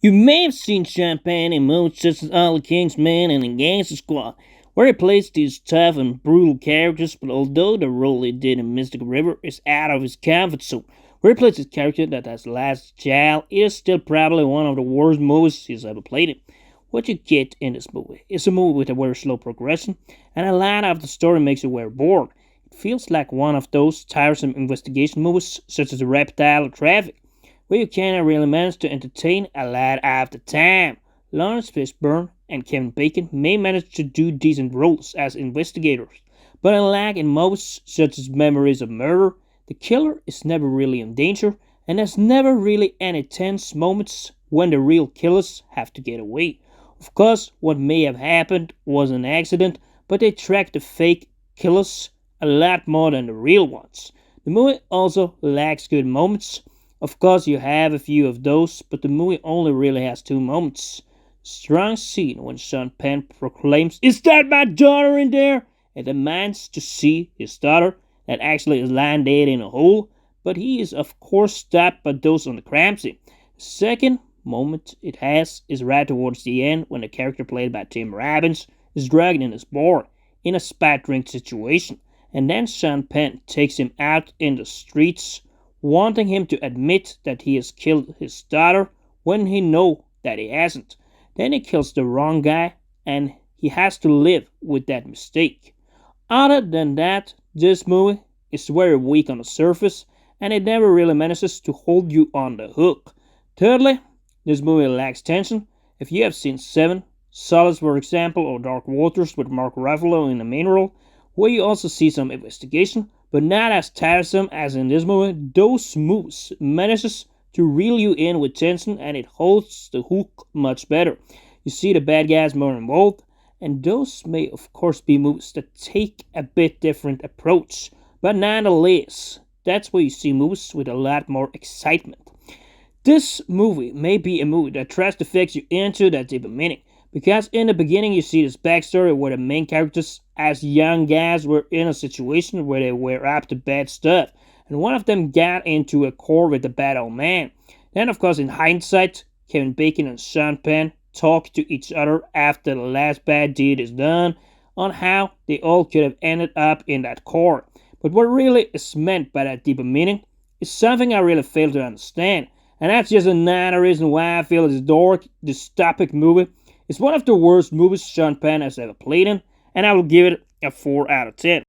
You may have seen Sean Penn in movies such as All the King's Men and in Gangster Squad, where he plays these tough and brutal characters, but although the role he did in Mystic River is out of his comfort zone, where he plays a character that has lost a child, it is still probably one of the worst movies he's ever played in. What you get in this movie is a movie with a very slow progression, and a lot of the story makes you very bored. It feels like one of those tiresome investigation movies, such as Reptile or Traffic, where you cannot really manage to entertain a lot of the time. Lawrence Fishburne and Kevin Bacon may manage to do decent roles as investigators, but unlike in movies such as Memories of Murder, the killer is never really in danger, and there's never really any tense moments when the real killers have to get away. Of course, what may have happened was an accident, but they tracked the fake killers a lot more than the real ones. The movie also lacks good moments. Of course, you have a few of those, but the movie only really has two moments. Strong scene when Sean Penn proclaims, "Is that my daughter in there?" and demands to see his daughter that actually is lying dead in a hole, but he is of course stopped by those on the crime scene. The second moment it has is right towards the end when the character played by Tim Robbins is dragged in his bar in a spat drink situation, and then Sean Penn takes him out in the streets wanting him to admit that he has killed his daughter when he knows that he hasn't. Then he kills the wrong guy and he has to live with that mistake. Other than that, this movie is very weak on the surface and it never really manages to hold you on the hook. Thirdly, this movie lacks tension. If you have seen Seven, Solace for example, or Dark Waters with Mark Ruffalo in the main role, where you also see some investigation, but not as tiresome as in this movie, those movies manages to reel you in with tension and it holds the hook much better. You see the bad guys more involved, and those may of course be movies that take a bit different approach, but nonetheless, that's where you see movies with a lot more excitement. This movie may be a movie that tries to fix you into that deeper meaning, because in the beginning you see this backstory where the main characters as young guys were in a situation where they were up to bad stuff, and one of them got into a car with a bad old man. Then of course in hindsight, Kevin Bacon and Sean Penn talk to each other after the last bad deed is done on how they all could have ended up in that car. But what really is meant by that deeper meaning is something I really fail to understand, and that's just another reason why I feel this dark, dystopic movie is one of the worst movies Sean Penn has ever played in, and I will give it a 4 out of 10.